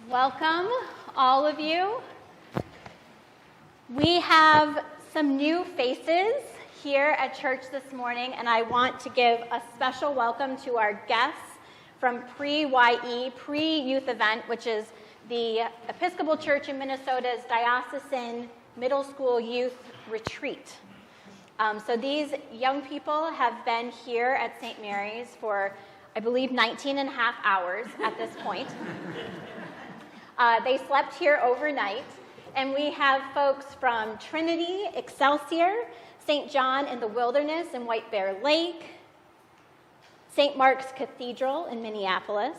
Welcome, all of you. We have some new faces here at church this morning, and I want to give a special welcome to our guests from Pre-YE, Pre-Youth Event, which is the Episcopal Church in Minnesota's diocesan middle school youth retreat. So these young people have been here at St. Mary's for, I believe, 19 and a half hours at this point. They slept here overnight, and we have folks from Trinity, Excelsior, St. John in the Wilderness in White Bear Lake, St. Mark's Cathedral in Minneapolis,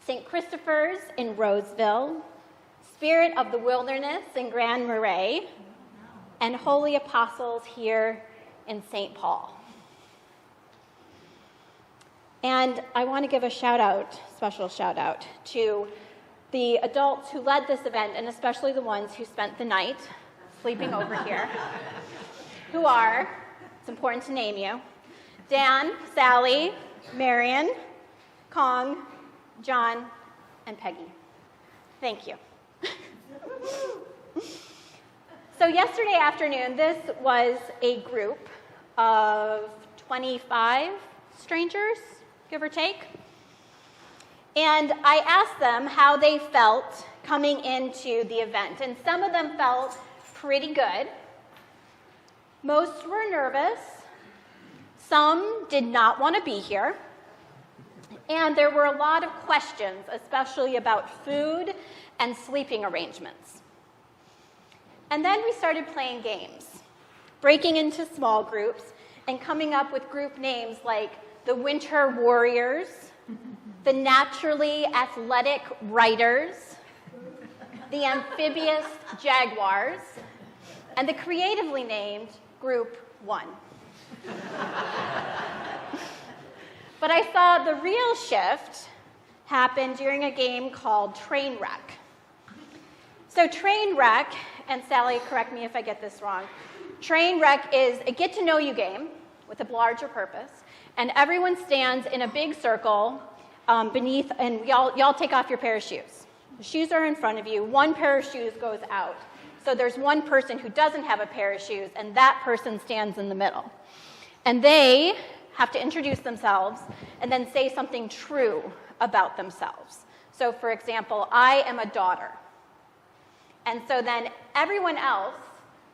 St. Christopher's in Roseville, Spirit of the Wilderness in Grand Marais, and Holy Apostles here in St. Paul. And I want to give a special shout out to the adults who led this event, and especially the ones who spent the night sleeping over here, who are, it's important to name you, Dan, Sally, Marion, Kong, John, and Peggy. Thank you. So yesterday afternoon, this was a group of 25 strangers, give or take. And I asked them how they felt coming into the event. And some of them felt pretty good. Most were nervous. Some did not want to be here. And there were a lot of questions, especially about food and sleeping arrangements. And then we started playing games, breaking into small groups and coming up with group names like the Winter Warriors, the Naturally Athletic Riders, the Amphibious Jaguars, and the creatively named Group 1. But I saw the real shift happen during a game called Trainwreck. So Trainwreck, and Sally, correct me if I get this wrong, Trainwreck is a get-to-know-you game with a larger purpose, and everyone stands in a big circle beneath, and y'all take off your pair of shoes. The shoes are in front of you. One pair of shoes goes out. So there's one person who doesn't have a pair of shoes, and that person stands in the middle. And they have to introduce themselves and then say something true about themselves. So, for example, I am a daughter. And so then everyone else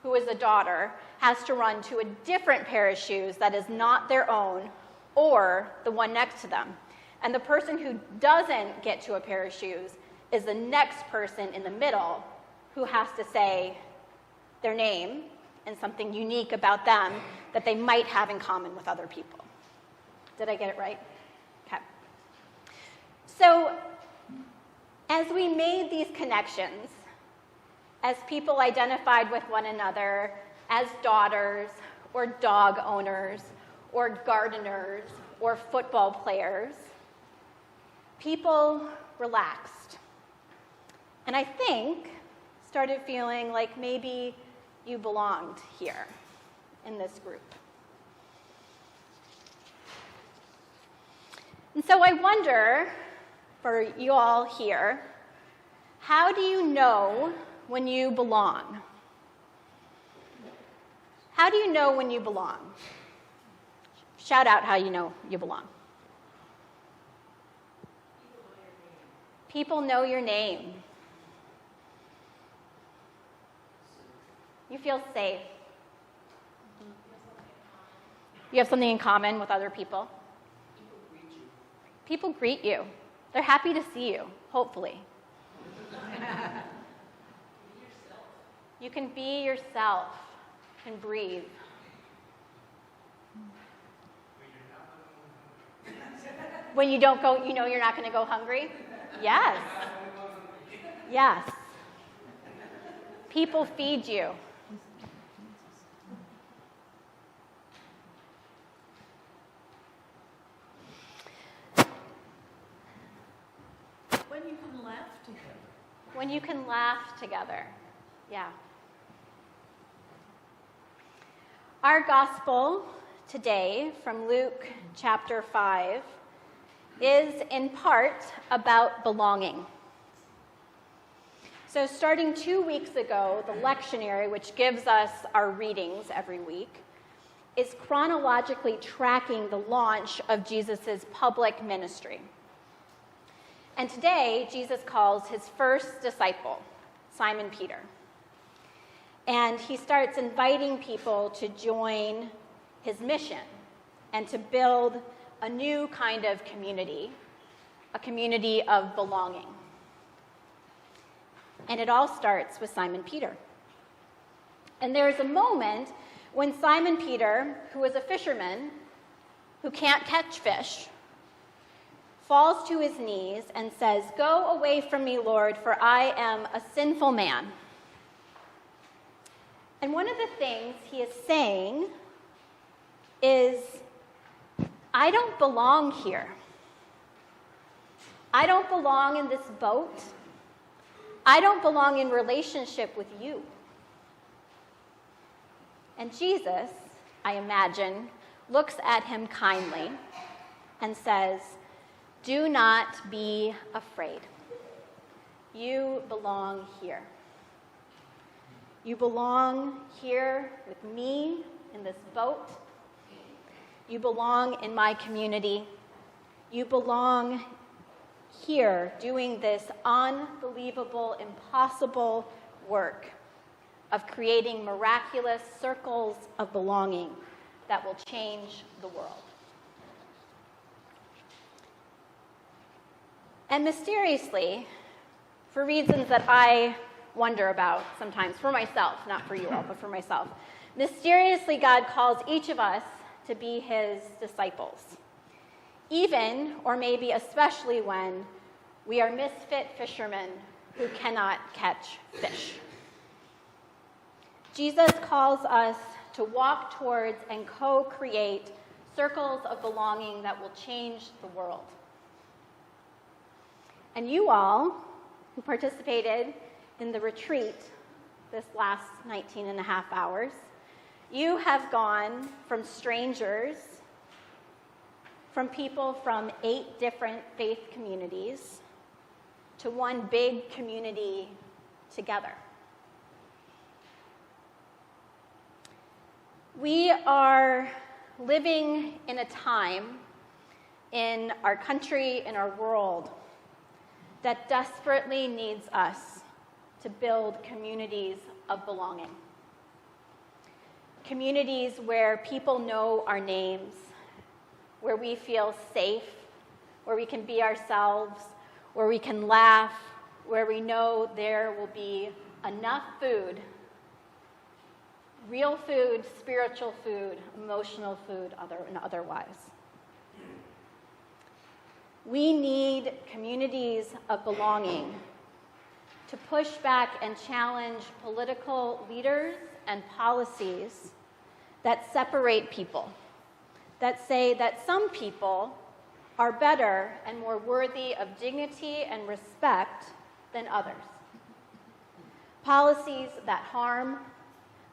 who is a daughter has to run to a different pair of shoes that is not their own or the one next to them. And the person who doesn't get to a pair of shoes is the next person in the middle who has to say their name and something unique about them that they might have in common with other people. Did I get it right? Okay. So as we made these connections, as people identified with one another as daughters or dog owners or gardeners or football players, people relaxed. And I think started feeling like maybe you belonged here in this group. And so I wonder, for you all here, how do you know when you belong? How do you know when you belong? Shout out how you know you belong. People know your name. You feel safe. You have something in common with other people. People greet you. They're happy to see you, hopefully. You can be yourself and breathe. When you don't go, you know you're not going to go hungry? Yes. Yes. People feed you. When you can laugh together. When you can laugh together. Yeah. Our gospel today from Luke chapter 5 is in part about belonging. So starting 2 weeks ago, the lectionary, which gives us our readings every week, is chronologically tracking the launch of Jesus' public ministry. And today, Jesus calls his first disciple, Simon Peter. And he starts inviting people to join his mission and to build a new kind of community, a community of belonging. And it all starts with Simon Peter. And there's a moment when Simon Peter, who is a fisherman who can't catch fish, falls to his knees and says, "Go away from me, Lord, for I am a sinful man." And one of the things he is saying is, I don't belong here. I don't belong in this boat. I don't belong in relationship with you. And Jesus, I imagine, looks at him kindly and says, "Do not be afraid. You belong here. You belong here with me in this boat. You belong in my community. You belong here doing this unbelievable, impossible work of creating miraculous circles of belonging that will change the world." And mysteriously, for reasons that I wonder about sometimes for myself, not for you all, but for myself, mysteriously God calls each of us to be his disciples, even or maybe especially when we are misfit fishermen who cannot catch fish. Jesus calls us to walk towards and co-create circles of belonging that will change the world. And you all, who participated in the retreat this last 19 and a half hours, you have gone from strangers, from people from 8 different faith communities, to one big community together. We are living in a time in our country, in our world, that desperately needs us to build communities of belonging. Communities where people know our names, where we feel safe, where we can be ourselves, where we can laugh, where we know there will be enough food, real food, spiritual food, emotional food, and otherwise. We need communities of belonging to push back and challenge political leaders and policies that separate people, that say that some people are better and more worthy of dignity and respect than others. Policies that harm,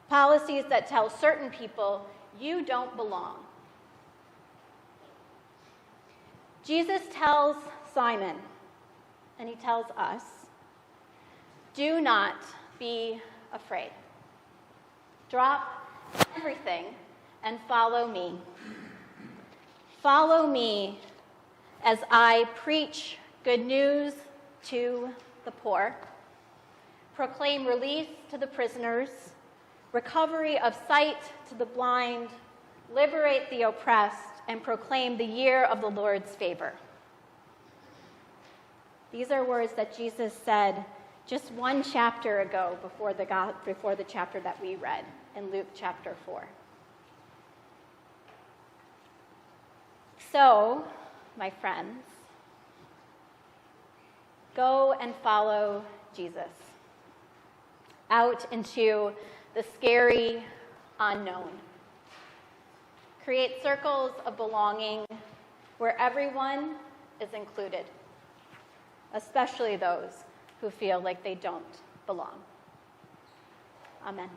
policies that tell certain people, you don't belong. Jesus tells Simon, and he tells us, do not be afraid. Drop everything and follow me. Follow me as I preach good news to the poor, proclaim release to the prisoners, recovery of sight to the blind, liberate the oppressed, and proclaim the year of the Lord's favor. These are words that Jesus said just one chapter ago before the chapter that we read in Luke chapter 4. So, my friends, go and follow Jesus out into the scary unknown. Create circles of belonging where everyone is included, especially those who feel like they don't belong. Amen.